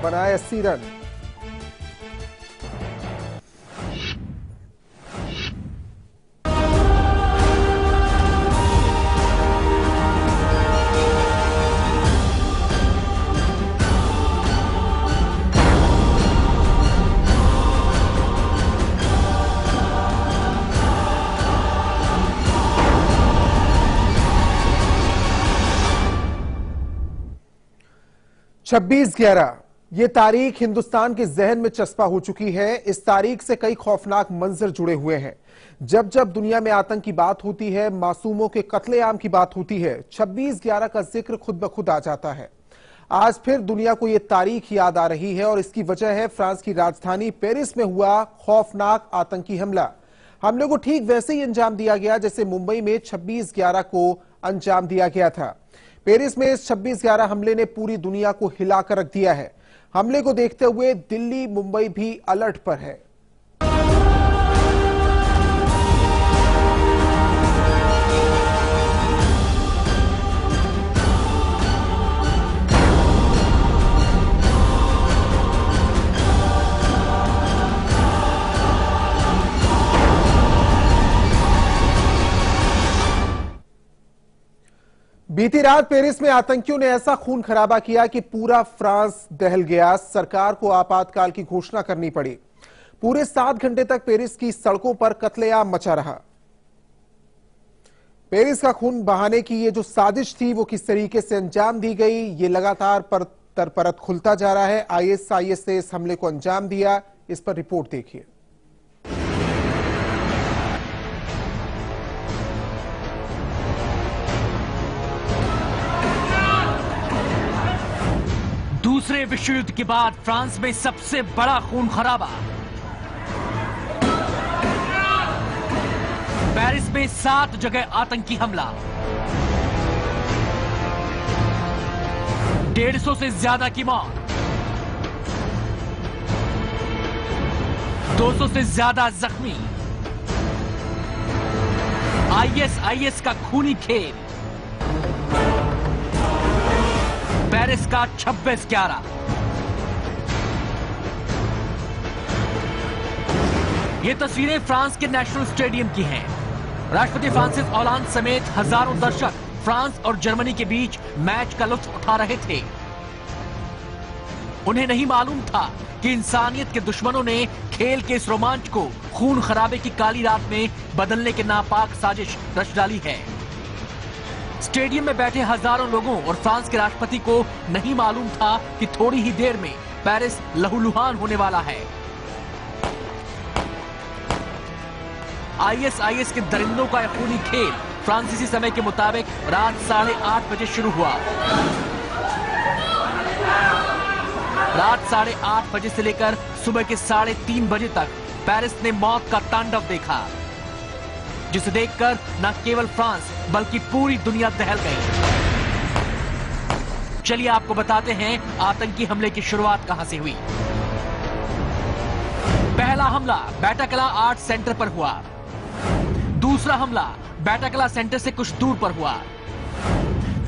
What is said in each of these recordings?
बनाए 80 रन। छब्बीस 11 ये तारीख हिंदुस्तान के जहन में चस्पा हो चुकी है। इस तारीख से कई खौफनाक मंजर जुड़े हुए हैं। जब जब दुनिया में आतंक की बात होती है, मासूमों के कत्लेआम की बात होती है, 26/11 का जिक्र खुद ब खुद आ जाता है। आज फिर दुनिया को यह तारीख याद आ रही है और इसकी वजह है फ्रांस की राजधानी पेरिस में हुआ खौफनाक आतंकी हमला। हमले को ठीक वैसे ही अंजाम दिया गया जैसे मुंबई में 26/11 को अंजाम दिया गया था। पेरिस में इस 26/11 हमले ने पूरी दुनिया को हिलाकर रख दिया है। हमले को देखते हुए दिल्ली, मुंबई भी अलर्ट पर है। बीती रात पेरिस में आतंकियों ने ऐसा खून खराबा किया कि पूरा फ्रांस दहल गया। सरकार को आपातकाल की घोषणा करनी पड़ी। पूरे 7 घंटे तक पेरिस की सड़कों पर कत्लेआम मचा रहा। पेरिस का खून बहाने की ये जो साजिश थी वो किस तरीके से अंजाम दी गई, ये लगातार परत परत खुलता जा रहा है। आईएस ने इस हमले को अंजाम दिया, इस पर रिपोर्ट देखिए। दूसरे विश्व युद्ध के बाद फ्रांस में सबसे बड़ा खून खराबा। पेरिस में 7 जगह आतंकी हमला। 150 से ज्यादा की मौत, 200 से ज्यादा जख्मी। आईएस का खूनी खेल। पेरिस का 26/11। ये तस्वीरें फ्रांस के नेशनल स्टेडियम की हैं। राष्ट्रपति फ्रांसिस ओलांद समेत हजारों दर्शक फ्रांस और जर्मनी के बीच मैच का लुत्फ उठा रहे थे। उन्हें नहीं मालूम था कि इंसानियत के दुश्मनों ने खेल के इस रोमांच को खून खराबे की काली रात में बदलने के नापाक साजिश रच डाली है। स्टेडियम में बैठे हजारों लोगों और फ्रांस के राष्ट्रपति को नहीं मालूम था कि थोड़ी ही देर में पेरिस लहूलुहान होने वाला है। आईएस के दरिंदों का यह खूनी खेल फ्रांसीसी समय के मुताबिक रात 8:30 बजे शुरू हुआ। रात 8:30 बजे से लेकर सुबह के 3:30 बजे तक पेरिस ने मौत का तांडव देखा, जिसे देखकर न केवल फ्रांस बल्कि पूरी दुनिया दहल गई। चलिए आपको बताते हैं आतंकी हमले की शुरुआत कहां से हुई। पहला हमला बैटाक्ला आर्ट सेंटर पर हुआ। दूसरा हमला बैटाक्ला सेंटर से कुछ दूर पर हुआ।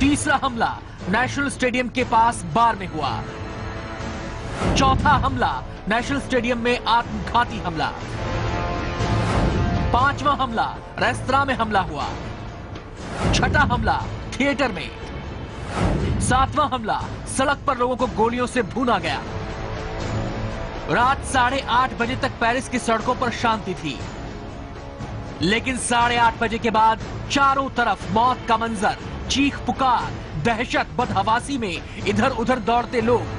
तीसरा हमला नेशनल स्टेडियम के पास बार में हुआ। चौथा हमला नेशनल स्टेडियम में आत्मघाती हमला। पांचवा हमला रेस्तरां में हमला हुआ। छठा हमला थिएटर में। सातवां हमला सड़क पर लोगों को गोलियों से भूना गया। रात 8:30 बजे तक पेरिस की सड़कों पर शांति थी, लेकिन 8:30 बजे के बाद चारों तरफ मौत का मंजर, चीख पुकार, दहशत, बदहवासी में इधर उधर दौड़ते लोग।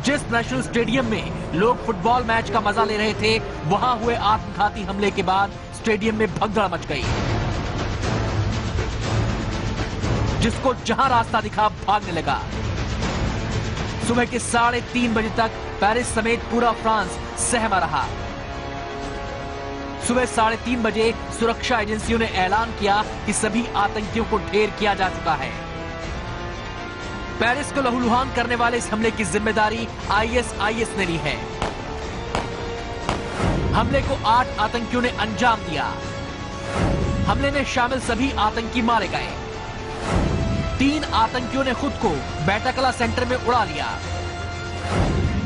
जिस नेशनल स्टेडियम में लोग फुटबॉल मैच का मजा ले रहे थे, वहां हुए आत्मघाती हमले के बाद स्टेडियम में भगदड़ मच गई। जिसको जहां रास्ता दिखा भागने लगा। सुबह के 3:30 बजे तक पेरिस समेत पूरा फ्रांस सहमा रहा। सुबह 3:30 बजे सुरक्षा एजेंसियों ने ऐलान किया कि सभी आतंकियों को ढेर किया जा चुका है। पेरिस को लहूलुहान करने वाले इस हमले की जिम्मेदारी आईएस ने ली है। हमले को 8 आतंकियों ने अंजाम दिया। हमले में शामिल सभी आतंकी मारे गए। 3 आतंकियों ने खुद को बैटाक्ला सेंटर में उड़ा लिया।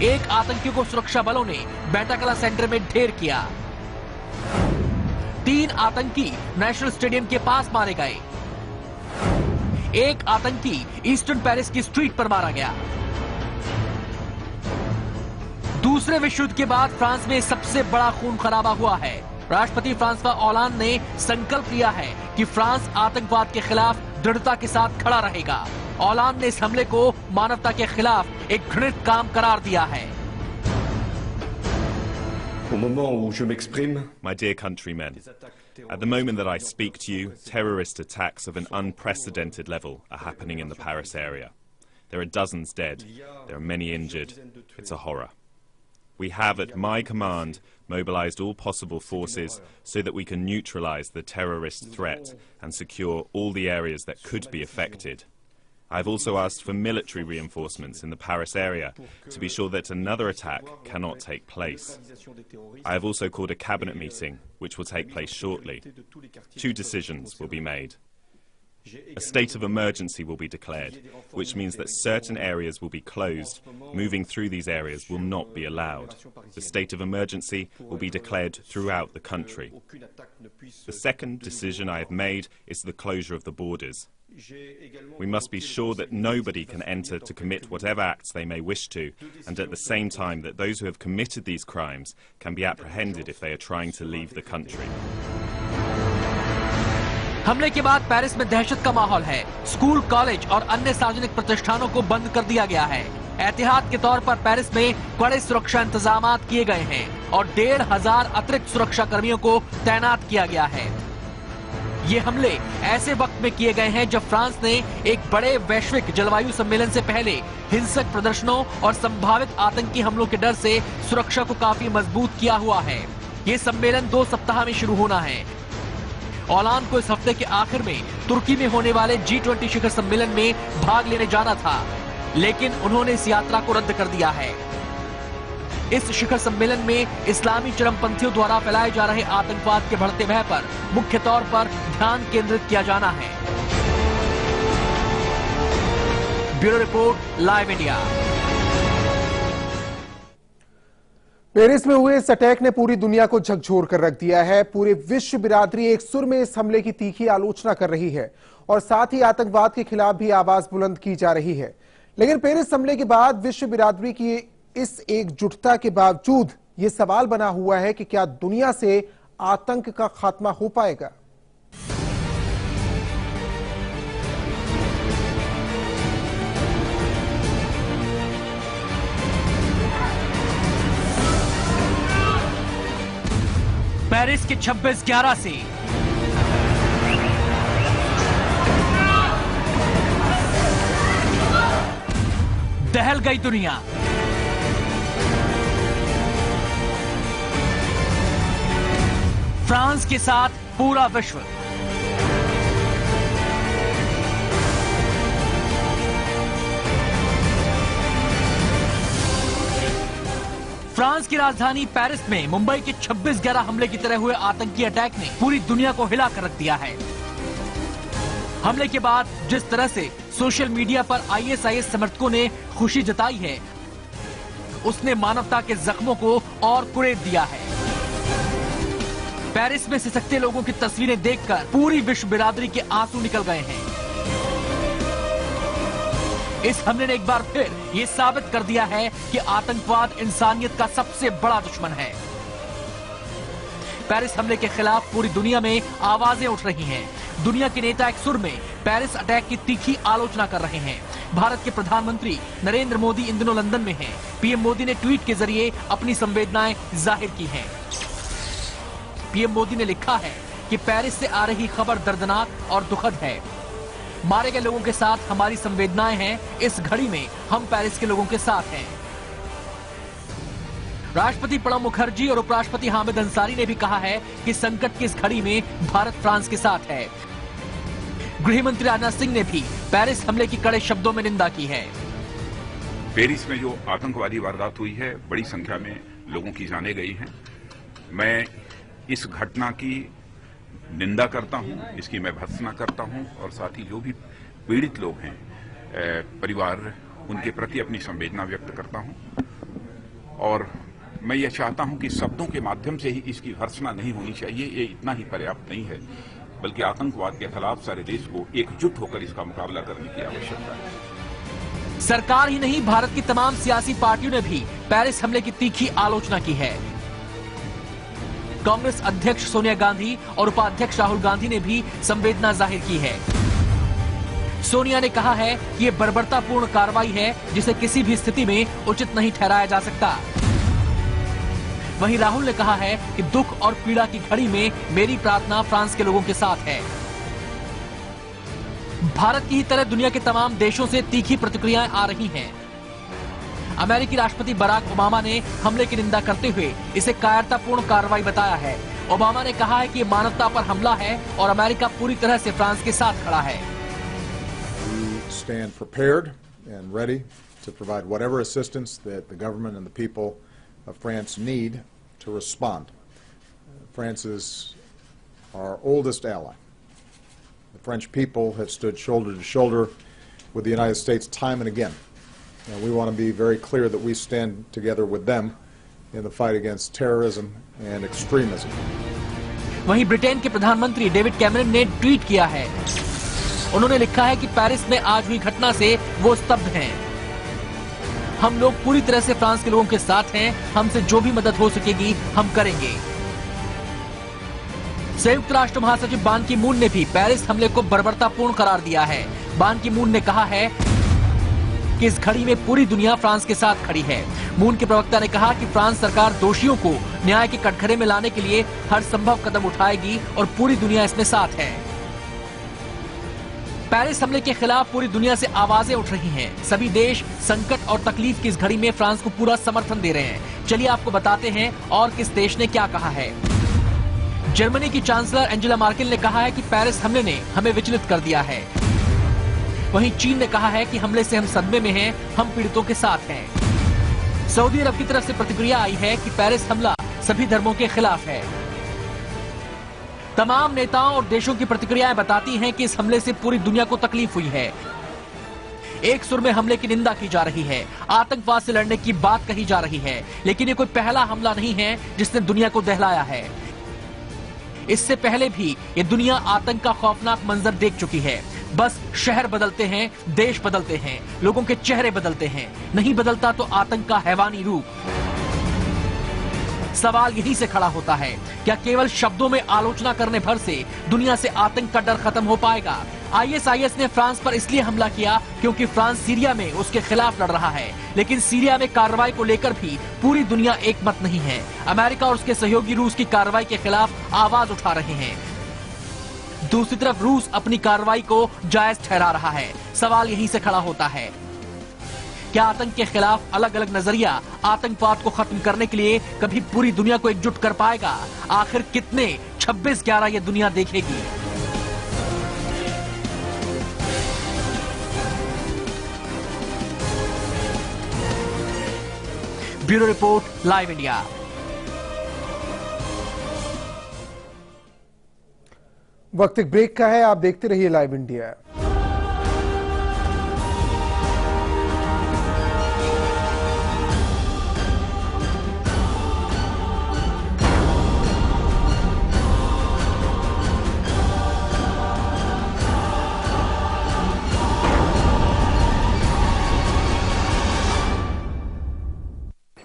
एक आतंकी को सुरक्षा बलों ने बैटाकला सेंटर में ढेर किया। 3 आतंकी नेशनल स्टेडियम के पास मारे गए। एक आतंकी ईस्टर्न पेरिस की स्ट्रीट पर मारा गया। दूसरे विश्व युद्ध के बाद फ्रांस में सबसे बड़ा खून खराबा हुआ है। राष्ट्रपति फ्रांसवा ओलांद ने संकल्प लिया है कि फ्रांस आतंकवाद के खिलाफ दृढ़ता के साथ खड़ा रहेगा। ओलांद ने इस हमले को मानवता के खिलाफ एक घृणित काम करार दिया है। My dear countrymen, at the moment that I speak to you, terrorist attacks of an unprecedented level are happening in the Paris area. There are dozens dead. There are many injured. It's a horror. We have, at my command, mobilized all possible forces so that we can neutralize the terrorist threat and secure all the areas that could be affected. I've also asked for military reinforcements in the Paris area to be sure that another attack cannot take place. I have also called a cabinet meeting, which will take place shortly. 2 decisions will be made. A state of emergency will be declared, which means that certain areas will be closed. Moving through these areas will not be allowed. The state of emergency will be declared throughout the country. The second decision I have made is the closure of the borders. We must be sure that nobody can enter to commit whatever acts they may wish to, and at the same time that those who have committed these crimes can be apprehended if they are trying to leave the country. हमले के बाद Paris में दहशत का माहौल है। School, college और अन्य सार्वजनिक प्रतिष्ठानों को बंद कर दिया गया है। एहतियात के तौर पर पेरिस में कड़े सुरक्षा इंतजाम किए गए हैं और 1500 अतिरिक्त सुरक्षा कर्मियों को तैनात किया गया है। ये हमले ऐसे वक्त में किए गए हैं जब फ्रांस ने एक बड़े वैश्विक जलवायु सम्मेलन से पहले हिंसक प्रदर्शनों और संभावित आतंकी हमलों के डर से सुरक्षा को काफी मजबूत किया हुआ है। ये सम्मेलन 2 सप्ताह में शुरू होना है। ओलांद को इस हफ्ते के आखिर में तुर्की में होने वाले G20 शिखर सम्मेलन में भाग लेने जाना था, लेकिन उन्होंने इस यात्रा को रद्द कर दिया है। इस शिखर सम्मेलन में इस्लामी चरमपंथियों द्वारा फैलाए जा रहे आतंकवाद के बढ़ते भय पर मुख्य तौर पर ध्यान केंद्रित किया जाना है। Bureau report, live India. Paris में हुए इस अटैक ने पूरी दुनिया को झकझोर कर रख दिया है। पूरे विश्व बिरादरी एक सुर में इस हमले की तीखी आलोचना कर रही है और साथ ही आतंकवाद के खिलाफ भी आवाज बुलंद की जा रही है। लेकिन पेरिस हमले के बाद विश्व बिरादरी की इस एकजुटता के बावजूद ये सवाल बना हुआ है कि क्या दुनिया से आतंक का खात्मा हो पाएगा। पेरिस के 26/11 से दहल गई दुनिया। फ्रांस के साथ पूरा विश्व। फ्रांस की राजधानी पेरिस में मुंबई के 26/11 हमले की तरह हुए आतंकी अटैक ने पूरी दुनिया को हिला कर रख दिया है। हमले के बाद जिस तरह से सोशल मीडिया पर ISIS समर्थकों ने खुशी जताई है, उसने मानवता के जख्मों को और कुरेद दिया है। पेरिस में सिसकते लोगों की तस्वीरें देखकर पूरी विश्व बिरादरी के आंसू निकल गए हैं। इस हमले ने एक बार फिर ये साबित कर दिया है कि आतंकवाद इंसानियत का सबसे बड़ा दुश्मन है। पेरिस हमले के खिलाफ पूरी दुनिया में आवाजें उठ रही हैं। दुनिया के नेता एक सुर में पेरिस अटैक की तीखी आलोचना कर रहे हैं। भारत के प्रधानमंत्री नरेंद्र मोदी इन दिनों लंदन में हैं। पीएम मोदी ने ट्वीट के जरिए अपनी संवेदनाएं जाहिर की हैं। पीएम मोदी ने लिखा है कि पेरिस से आ रही खबर दर्दनाक और दुखद है। मारे गए लोगों के साथ हमारी संवेदनाएं हैं। इस घड़ी में हम पेरिस के लोगों के साथ हैं। राष्ट्रपति प्रणब मुखर्जी और उपराष्ट्रपति हामिद अंसारी ने भी कहा है कि संकट की इस घड़ी में भारत फ्रांस के साथ है। गृह मंत्री राजनाथ सिंह ने भी पेरिस हमले की कड़े शब्दों में निंदा की है। पेरिस में जो आतंकवादी वारदात हुई है, बड़ी संख्या में लोगों की जानें गई हैं। मैं इस घटना की निंदा करता हूं, इसकी मैं भर्त्सना करता हूं और साथ ही जो भी पीड़ित लोग हैं, परिवार, उनके प्रति अपनी संवेदना व्यक्त करता हूं। और मैं ये चाहता हूं कि शब्दों के माध्यम से ही इसकी भर्त्सना नहीं होनी चाहिए, ये इतना ही पर्याप्त नहीं है, बल्कि आतंकवाद के खिलाफ सारे देश को एकजुट होकर इसका मुकाबला करने की आवश्यकता है। सरकार ही नहीं, भारत की तमाम सियासी पार्टियों ने भी पेरिस हमले की तीखी आलोचना की है। कांग्रेस अध्यक्ष सोनिया गांधी और उपाध्यक्ष राहुल गांधी ने भी संवेदना जाहिर की है। सोनिया ने कहा है कि ये बर्बरतापूर्ण कार्रवाई है जिसे किसी भी स्थिति में उचित नहीं ठहराया जा सकता। वहीं राहुल ने कहा है कि दुख और पीड़ा की घड़ी में मेरी प्रार्थना फ्रांस के लोगों के साथ है। भारत की ही तरह दुनिया के तमाम देशों से तीखी प्रतिक्रियाएं आ रही हैं। अमेरिकी राष्ट्रपति बराक ओबामा ने हमले की निंदा करते हुए इसे कायरतापूर्ण कार्रवाई बताया है। ओबामा ने कहा है कि ये मानवता पर हमला है और अमेरिका पूरी तरह से फ्रांस के साथ खड़ा है। We stand prepared and ready to provide whatever assistance that the government and the people of France need to respond. France is our oldest ally. The French people have stood shoulder to shoulder with the United States time and again. And we want to be very clear that we stand together with them in the fight against terrorism and extremism. वहीं Britain के प्रधानमंत्री David Cameron ने tweet किया है। उन्होंने लिखा है कि पेरिस में आज हुई घटना से वो स्तब्ध हैं। हम लोग पूरी तरह से फ्रांस के लोगों के साथ हैं। हमसे जो भी मदद हो सकेगी हम करेंगे। संयुक्त राष्ट्र महासचिव बान की मून ने भी पेरिस हमले को बर्बरतापूर्ण करार दिया है। बान की मून ने कहा है कि इस घड़ी में पूरी दुनिया फ्रांस के साथ खड़ी है। मून के प्रवक्ता ने कहा कि फ्रांस सरकार दोषियों को न्याय के कटघरे में लाने के लिए हर संभव कदम उठाएगी और पूरी दुनिया इसमें साथ है। पेरिस हमले के खिलाफ पूरी दुनिया से आवाजें उठ रही हैं। सभी देश संकट और तकलीफ की इस घड़ी में फ्रांस को पूरा समर्थन दे रहे हैं। चलिए आपको बताते हैं और किस देश ने क्या कहा है। जर्मनी की चांसलर एंजेला मार्केल ने कहा है कि पेरिस हमले ने हमें विचलित कर दिया है। वहीं चीन ने कहा है कि हमले से हम सदमे में हैं, हम पीड़ितों के साथ हैं। सऊदी अरब की तरफ से प्रतिक्रिया आई है कि पेरिस हमला सभी धर्मों के खिलाफ है। तमाम नेताओं और देशों की प्रतिक्रियाएं बताती हैं कि इस हमले से पूरी दुनिया को तकलीफ हुई है। एक सुर में हमले की निंदा की जा रही है, आतंकवाद से लड़ने की बात कही जा रही है, लेकिन ये कोई पहला हमला नहीं है जिसने दुनिया को दहलाया है। इससे पहले भी ये दुनिया आतंक का खौफनाक मंजर देख चुकी है। बस शहर बदलते हैं, देश बदलते हैं, लोगों के चेहरे बदलते हैं, नहीं बदलता तो आतंक का हैवानी रूप। सवाल यहीं से खड़ा होता है, क्या केवल शब्दों में आलोचना करने भर से दुनिया से आतंक का डर खत्म हो पाएगा? आईएसआईएस ने फ्रांस पर इसलिए हमला किया क्योंकि फ्रांस सीरिया में उसके खिलाफ लड़ रहा है, लेकिन सीरिया में कार्रवाई को लेकर भी पूरी दुनिया एक मत नहीं है। अमेरिका और उसके सहयोगी रूस की कार्रवाई के खिलाफ आवाज उठा रहे हैं। दूसरी तरफ रूस अपनी कार्रवाई को जायज ठहरा रहा है। सवाल यहीं से खड़ा होता है, क्या आतंक के खिलाफ अलग अलग नजरिया आतंकवाद को खत्म करने के लिए कभी पूरी दुनिया को एकजुट कर पाएगा? आखिर कितने 26/11 ये दुनिया देखेगी? Bureau report, live India. वक्त एक ब्रेक का है, आप देखते रहिए लाइव इंडिया।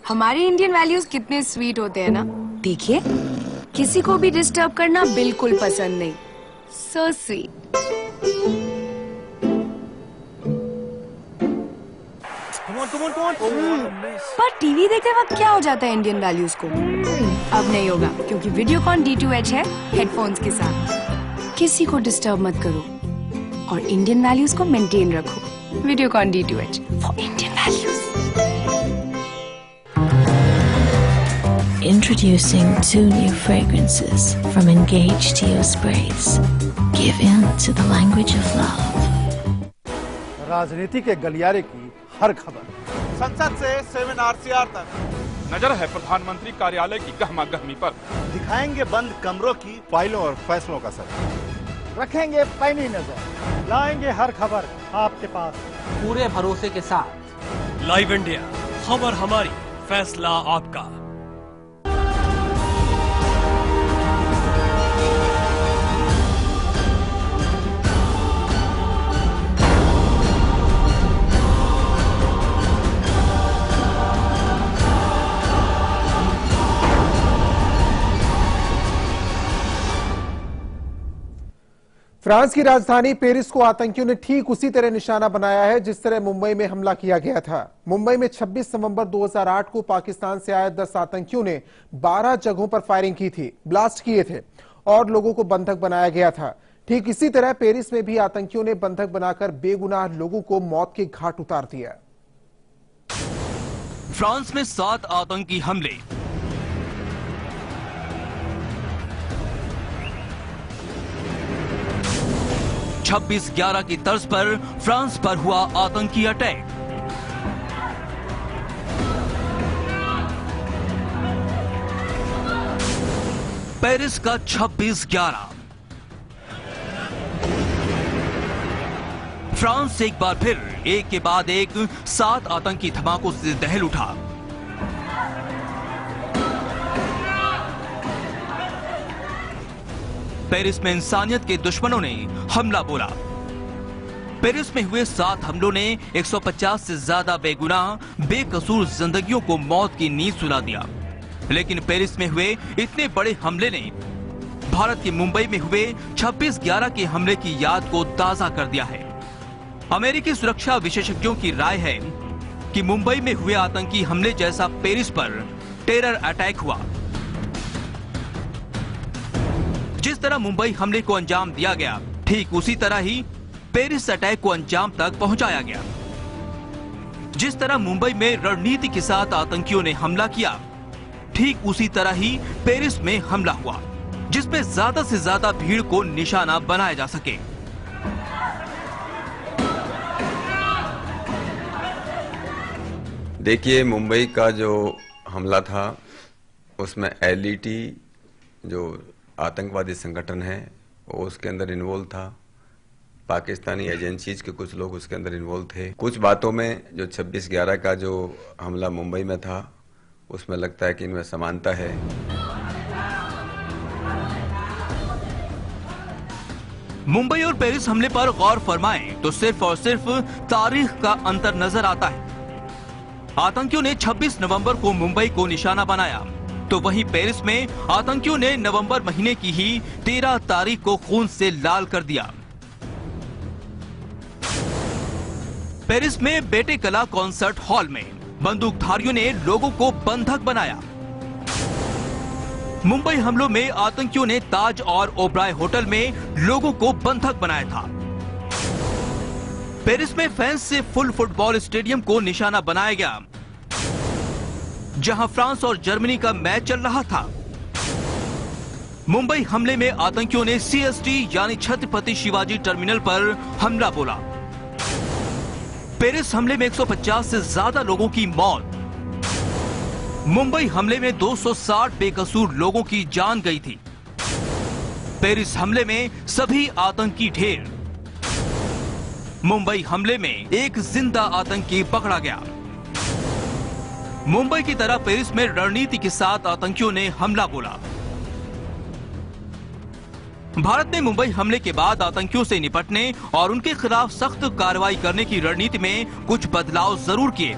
हमारे इंडियन वैल्यूज कितने स्वीट होते हैं ना। देखिए, किसी को भी डिस्टर्ब करना बिल्कुल पसंद नहीं। So sweet. पर टीवी देखते वक्त क्या हो जाता है इंडियन वैल्यूज को? अब नहीं होगा, क्योंकि वीडियोकॉन D2H है हेडफोन्स के साथ। किसी को डिस्टर्ब मत करो और इंडियन वैल्यूज को मेंटेन रखो। Videocon D2H for Indian values. Introducing 2 new fragrances from Engage Teo Sprays. Give in to the language of love. राजनीति के गलियारे की हर खबर, संसद से 7 RCR तक नजर है प्रधानमंत्री कार्यालय की गहमा-गहमी पर। दिखाएंगे बंद कमरों की फाइलों और फैसलों का सर। रखेंगे पैनी नजर, लाएंगे हर खबर आपके पास पूरे भरोसे के साथ। लाइव इंडिया, खबर हमारी, फैसला आपका। फ्रांस की राजधानी पेरिस को आतंकियों ने ठीक उसी तरह निशाना बनाया है जिस तरह मुंबई में हमला किया गया था। मुंबई में 26 नवंबर 2008 को पाकिस्तान से आए 10 आतंकियों ने 12 जगहों पर फायरिंग की थी, ब्लास्ट किए थे और लोगों को बंधक बनाया गया था। ठीक इसी तरह पेरिस में भी आतंकियों ने बंधक बनाकर बेगुनाह लोगों को मौत के घाट उतार दिया। फ्रांस में 7 आतंकी हमले। छब्बीस 11 की तर्ज पर फ्रांस पर हुआ आतंकी अटैक। पेरिस का 26/11। फ्रांस एक बार फिर एक के बाद एक 7 आतंकी धमाकों से दहल उठा। पेरिस में इंसानियत के दुश्मनों ने हमला बोला। पेरिस में हुए 7 हमलों ने 150 से ज्यादा बेगुनाह बेकसूर जिंदगियों को मौत की नींद सुला दिया। लेकिन पेरिस में हुए इतने बड़े हमले ने भारत के मुंबई में हुए 26/11 के हमले की याद को ताजा कर दिया है। अमेरिकी सुरक्षा विशेषज्ञों की राय है कि मुंबई में हुए आतंकी हमले जैसा पेरिस पर टेरर अटैक हुआ। जिस तरह मुंबई हमले को अंजाम दिया गया, ठीक उसी तरह ही पेरिस अटैक को अंजाम तक पहुंचाया गया। जिस तरह मुंबई में रणनीति के साथ आतंकियों ने हमला किया, ठीक उसी तरह ही पेरिस में हमला हुआ, जिसमें ज्यादा से ज्यादा भीड़ को निशाना बनाया जा सके। देखिए, मुंबई का जो हमला था उसमें LET जो आतंकवादी संगठन है वो उसके अंदर इन्वॉल्व था। पाकिस्तानी एजेंसीज के कुछ लोग उसके अंदर इन्वॉल्व थे। कुछ बातों में जो 26/11 का जो हमला मुंबई में था उसमें लगता है कि इनमें समानता है। मुंबई और पेरिस हमले पर गौर फरमाएं तो सिर्फ और सिर्फ तारीख का अंतर नजर आता है। आतंकियों ने 26 नवंबर को मुंबई को निशाना बनाया, तो वहीं पेरिस में आतंकियों ने नवंबर महीने की ही 13 तारीख को खून से लाल कर दिया। पेरिस में बेटे कला कॉन्सर्ट हॉल में बंदूकधारियों ने लोगों को बंधक बनाया। मुंबई हमलों में आतंकियों ने ताज और ओबराय होटल में लोगों को बंधक बनाया था। पेरिस में फैंस से फुल फुटबॉल स्टेडियम को निशाना बनाया गया, जहां फ्रांस और जर्मनी का मैच चल रहा था। मुंबई हमले में आतंकियों ने CST यानी छत्रपति शिवाजी टर्मिनल पर हमला बोला। पेरिस हमले में 150 से ज्यादा लोगों की मौत। मुंबई हमले में 260 बेकसूर लोगों की जान गई थी। पेरिस हमले में सभी आतंकी ढेर। मुंबई हमले में एक जिंदा आतंकी पकड़ा गया। मुंबई की तरह पेरिस में रणनीति के साथ आतंकियों ने हमला बोला। भारत ने मुंबई हमले के बाद आतंकियों से निपटने और उनके खिलाफ सख्त कार्रवाई करने की रणनीति में कुछ बदलाव जरूर किए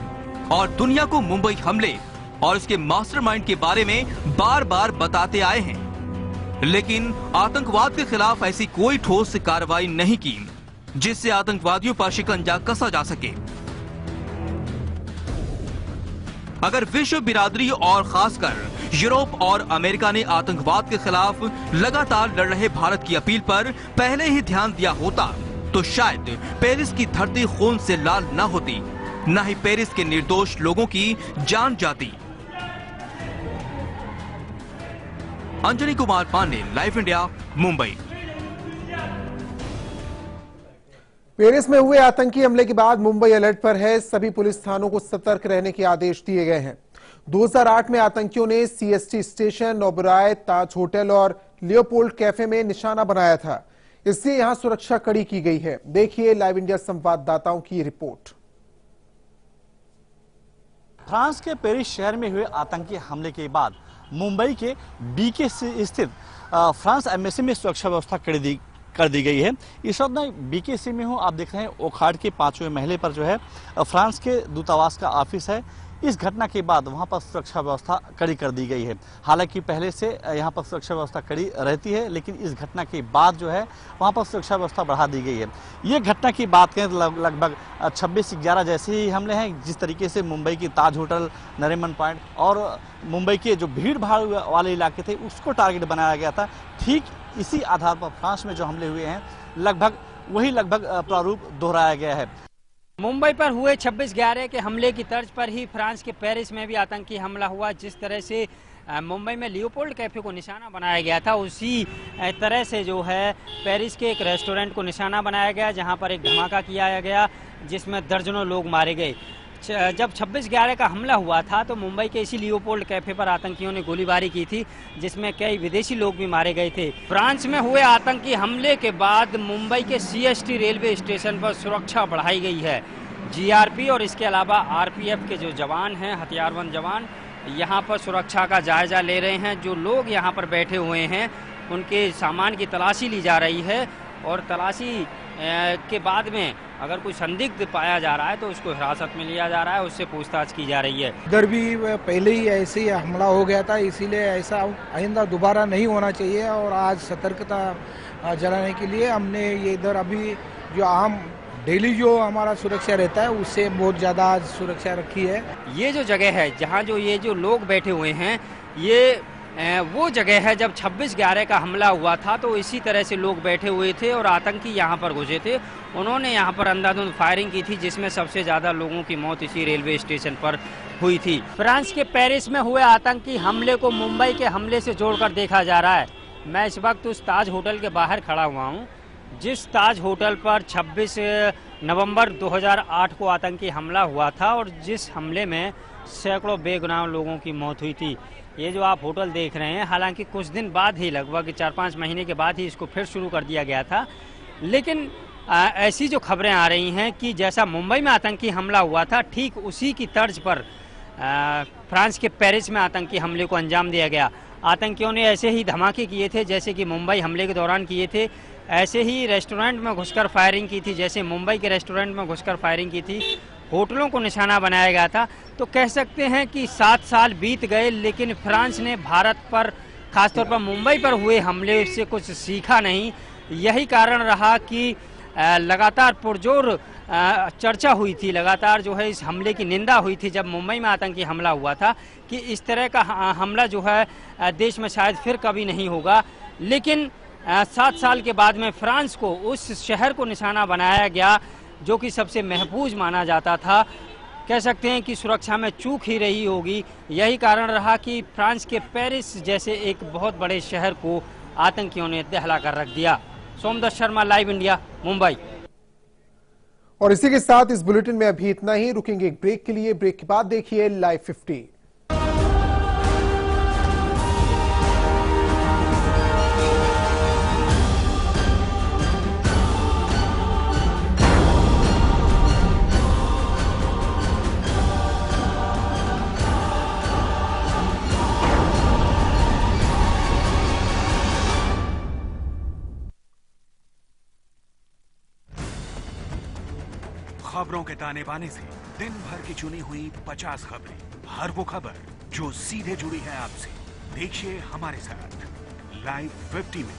और दुनिया को मुंबई हमले और इसके मास्टरमाइंड के बारे में बार बार बताते आए हैं। लेकिन आतंकवाद के खिलाफ ऐसी कोई ठोस कार्रवाई नहीं की जिससे आतंकवादियों पर शिकंजा कसा जा सके। अगर विश्व बिरादरी और खासकर यूरोप और अमेरिका ने आतंकवाद के खिलाफ लगातार लड़ रहे भारत की अपील पर पहले ही ध्यान दिया होता तो शायद पेरिस की धरती खून से लाल न होती, न ही पेरिस के निर्दोष लोगों की जान जाती। Anjani Kumar Pandey, live India, Mumbai. Paris में हुए आतंकी हमले के बाद मुंबई अलर्ट पर है। सभी पुलिस थानों को सतर्क रहने के आदेश दिए गए हैं। 2008 में आतंकियों ने CST स्टेशन, ओबराय, ताज होटल और लियोपोल्ड कैफे में निशाना बनाया था, इसलिए यहां सुरक्षा कड़ी की गई है। देखिए लाइव इंडिया संवाददाताओं की रिपोर्ट। फ्रांस के पेरिस शहर में हुए आतंकी हमले के बाद मुंबई के बीके स्थित फ्रांस एम्बेसी में सुरक्षा व्यवस्था कर दी गई है। इस वक्त मैं बीकेसी में हूँ। आप देख रहे हैं ओखाड़ के 5वें महले पर जो है फ्रांस के दूतावास का ऑफिस है। इस घटना के बाद वहां पर सुरक्षा व्यवस्था कड़ी कर दी गई है। हालांकि पहले से यहां पर सुरक्षा व्यवस्था कड़ी रहती है, लेकिन इस घटना के बाद जो है वहां पर सुरक्षा व्यवस्था बढ़ा दी गई है। ये घटना की बात करें तो लगभग 26/11 जैसे ही हमले हैं। जिस तरीके से मुंबई की ताज होटल, नरीमन पॉइंट और मुंबई के जो भीड़ भाड़ वाले इलाके थे उसको टारगेट बनाया गया था, ठीक इसी आधार पर फ्रांस में जो हमले हुए हैं लगभग प्रारूप दोहराया गया है। मुंबई पर हुए 26/11 के हमले की तर्ज पर ही फ्रांस के पेरिस में भी आतंकी हमला हुआ। जिस तरह से मुंबई में लियोपोल्ड कैफे को निशाना बनाया गया था, उसी तरह से जो है पेरिस के एक रेस्टोरेंट को निशाना बनाया गया, जहां पर एक धमाका किया गया जिसमें दर्जनों लोग मारे गए। जब 26/11 का हमला हुआ था तो मुंबई के इसी लियोपोल्ड कैफे पर आतंकियों ने गोलीबारी की थी, जिसमें कई विदेशी लोग भी मारे गए थे। फ्रांस में हुए आतंकी हमले के बाद मुंबई के CST रेलवे स्टेशन पर सुरक्षा बढ़ाई गई है। GRP और इसके अलावा RPF के जो जवान हैं, हथियारबंद जवान, यहाँ पर सुरक्षा का जायजा ले रहे हैं। जो लोग यहाँ पर बैठे हुए हैं उनके सामान की तलाशी ली जा रही है और तलाशी के बाद में अगर कोई संदिग्ध पाया जा रहा है तो उसको हिरासत में लिया जा रहा है, उससे पूछताछ की जा रही है। इधर भी पहले ही ऐसे ही हमला हो गया था, इसीलिए ऐसा आइंदा दोबारा नहीं होना चाहिए और आज सतर्कता जलाने के लिए हमने ये इधर अभी जो आम डेली जो हमारा सुरक्षा रहता है उससे बहुत ज़्यादा आज सुरक्षा रखी है। ये जो जगह है जहाँ ये जो लोग बैठे हुए हैं, ये वो जगह है जब 26/11 का हमला हुआ था तो इसी तरह से लोग बैठे हुए थे और आतंकी यहाँ पर घुसे थे। उन्होंने यहाँ पर अंधाधुंध फायरिंग की थी, जिसमें सबसे ज़्यादा लोगों की मौत इसी रेलवे स्टेशन पर हुई थी। फ्रांस के पेरिस में हुए आतंकी हमले को मुंबई के हमले से जोड़कर देखा जा रहा है। मैं इस वक्त उस ताज होटल के बाहर खड़ा हुआ हूँ, जिस ताज होटल पर 26 नवंबर 2008 को आतंकी हमला हुआ था और जिस हमले में सैकड़ों बेगुनाह लोगों की मौत हुई थी। ये जो आप होटल देख रहे हैं, हालांकि कुछ दिन बाद ही, लगभग 4-5 महीने के बाद ही इसको फिर शुरू कर दिया गया था, लेकिन ऐसी जो खबरें आ रही हैं कि जैसा मुंबई में आतंकी हमला हुआ था, ठीक उसी की तर्ज पर फ्रांस के पेरिस में आतंकी हमले को अंजाम दिया गया। आतंकियों ने ऐसे ही धमाके किए थे जैसे कि मुंबई हमले के दौरान किए थे, ऐसे ही रेस्टोरेंट में घुसकर फायरिंग की थी जैसे मुंबई के रेस्टोरेंट में घुसकर फायरिंग की थी। होटलों को निशाना बनाया गया था। तो कह सकते हैं कि 7 साल बीत गए, लेकिन फ्रांस ने भारत पर, खासतौर पर मुंबई पर हुए हमले से कुछ सीखा नहीं। यही कारण रहा कि लगातार पुरजोर चर्चा हुई थी, लगातार जो है इस हमले की निंदा हुई थी जब मुंबई में आतंकी हमला हुआ था कि इस तरह का हमला जो है देश में शायद फिर कभी नहीं होगा। लेकिन 7 साल के बाद में फ्रांस को, उस शहर को निशाना बनाया गया जो कि सबसे महफूज माना जाता था। कह सकते हैं कि सुरक्षा में चूक ही रही होगी। यही कारण रहा कि फ्रांस के पेरिस जैसे एक बहुत बड़े शहर को आतंकियों ने दहला कर रख दिया। Somdatt Sharma, live India, Mumbai. और इसी के साथ इस बुलेटिन में अभी इतना ही। रुकेंगे एक ब्रेक के लिए। ब्रेक के बाद देखिए लाइव 50। खबरों के ताने बाने से दिन भर की चुनी हुई 50 खबरें, हर वो खबर जो सीधे जुड़ी है आपसे। देखिए हमारे साथ लाइव 50 में।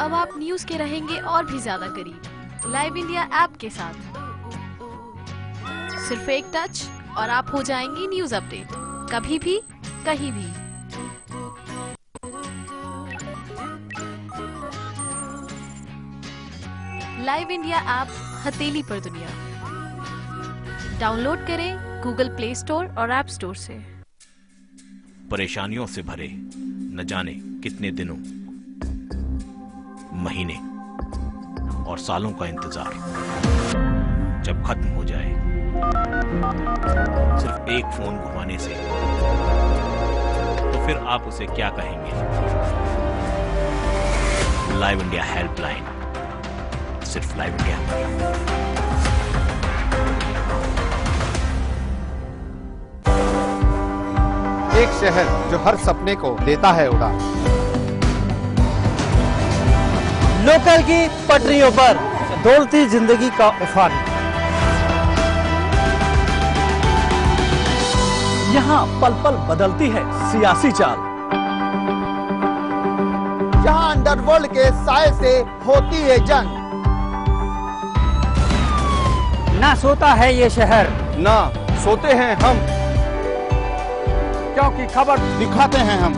अब आप न्यूज के रहेंगे और भी ज्यादा करीब लाइव इंडिया ऐप के साथ। सिर्फ एक टच और आप हो जाएंगे न्यूज अपडेट, कभी भी कहीं भी। लाइव इंडिया ऐप हथेली पर दुनिया। डाउनलोड करें गूगल प्ले स्टोर और ऐप स्टोर से। परेशानियों से भरे न जाने कितने दिनों, महीने और सालों का इंतजार जब खत्म हो जाए सिर्फ एक फोन घुमाने से, तो फिर आप उसे क्या कहेंगे? लाइव इंडिया हेल्पलाइन, सिर्फ लाइव इंडिया पर। एक शहर जो हर सपने को देता है उड़ान। लोकल की पटरियों पर दौड़ती जिंदगी का उफान। यहाँ पल पल बदलती है सियासी चाल। जहां अंडरवर्ल्ड के साए से होती है जंग। ना सोता है ये शहर, ना सोते हैं हम, क्योंकि खबर दिखाते हैं हम।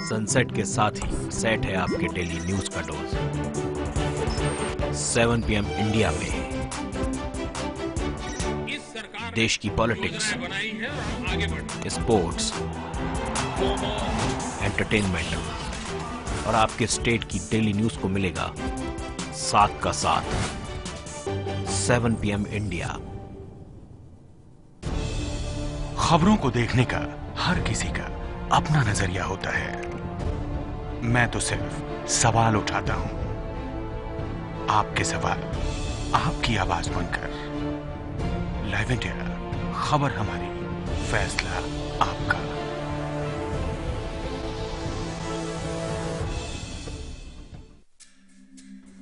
सनसेट के साथ ही सेट है आपके डेली न्यूज का डोज। 7 PM इंडिया में देश की पॉलिटिक्स, स्पोर्ट्स, एंटरटेनमेंट और आपके स्टेट की डेली न्यूज को मिलेगा साथ का साथ। 7 PM इंडिया। खबरों को देखने का हर किसी का अपना नजरिया होता है। मैं तो सिर्फ सवाल उठाता हूं, आपके सवाल आपकी आवाज बनकर। लाइव इंडिया, खबर हमारी, फैसला आपका।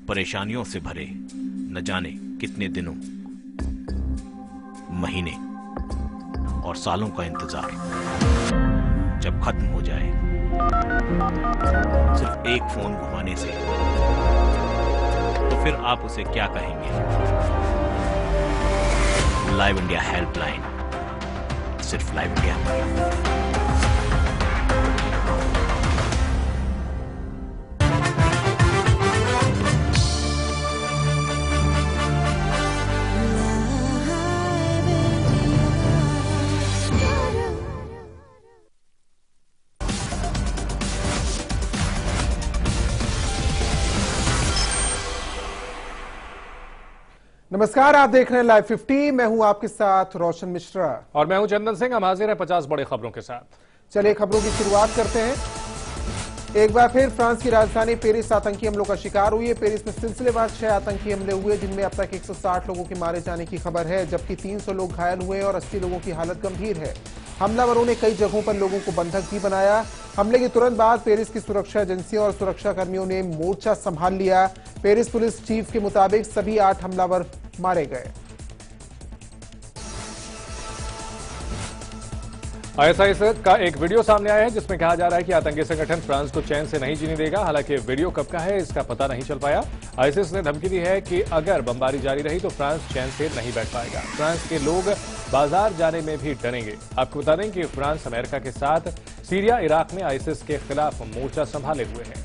परेशानियों से भरे न जाने कितने दिनों, महीने और सालों का इंतजार जब खत्म हो जाए सिर्फ एक फोन घुमाने से, तो फिर आप उसे क्या कहेंगे? लाइव इंडिया हेल्पलाइन, सिर्फ लाइव इंडिया पर। नमस्कार, आप देख रहे हैं लाइव 50। मैं हूं आपके साथ रोशन मिश्रा और मैं हूं चंदन सिंह। हम हाजिर हैं 50 बड़ी खबरों के साथ। चलिए खबरों की शुरुआत करते हैं। एक बार फिर फ्रांस की राजधानी पेरिस आतंकी हमलों का शिकार हुई है। पेरिस में सिलसिलेवार 6 आतंकी हमले हुए, जिनमें अब तक 160 लोगों के मारे जाने की खबर है, जबकि 300 लोग घायल हुए और 80 लोगों की हालत गंभीर है। हमलावरों ने कई जगहों पर लोगों को बंधक भी बनाया। हमले के तुरंत बाद पेरिस की सुरक्षा एजेंसियों और सुरक्षा कर्मियों ने मोर्चा संभाल लिया। पेरिस पुलिस चीफ के मुताबिक सभी 8 हमलावर मारे गए। आईएसआईएस का एक वीडियो सामने आया है जिसमें कहा जा रहा है कि आतंकी संगठन फ्रांस को चैन से नहीं जीने देगा। हालांकि वीडियो कब का है इसका पता नहीं चल पाया। आईएसआईएस ने धमकी दी है कि अगर बमबारी जारी रही तो फ्रांस चैन से नहीं बैठ पाएगा। फ्रांस के लोग बाजार जाने में भी डरेंगे। आपको बता दें कि फ्रांस अमेरिका के साथ सीरिया, इराक में आईएसआईएस के खिलाफ मोर्चा संभाले हुए है।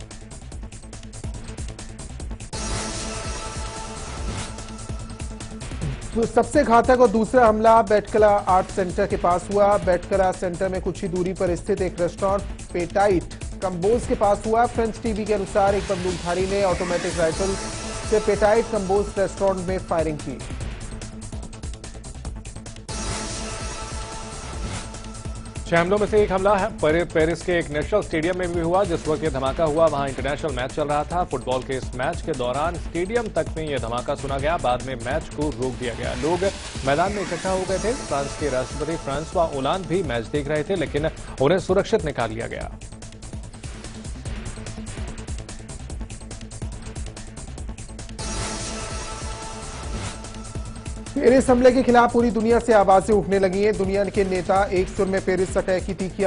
तो सबसे घातक और दूसरा हमला बेटकला आर्ट सेंटर के पास हुआ। बेटकला सेंटर में कुछ ही दूरी पर स्थित एक रेस्टोरेंट पेटाइट कंबोज के पास हुआ। फ्रेंच टीवी के अनुसार एक बंदूकधारी ने ऑटोमेटिक राइफल से पेटाइट कंबोज रेस्टोरेंट में फायरिंग की। छह हमलों में से एक हमला है पेरिस के एक नेशनल स्टेडियम में भी हुआ। जिस वक्त ये धमाका हुआ वहां इंटरनेशनल मैच चल रहा था। फुटबॉल के इस मैच के दौरान स्टेडियम तक में यह धमाका सुना गया। बाद में मैच को रोक दिया गया। लोग मैदान में इकट्ठा हो गए थे। फ्रांस के राष्ट्रपति फ्रांसवा ओलांद भी मैच देख रहे थे, लेकिन उन्हें सुरक्षित निकाल लिया गया। पेरिस हमले के खिलाफ पूरी दुनिया से आवाजें उठने लगी हैं। दुनिया के नेता एक सुर में पेरिस अटैक की तीखी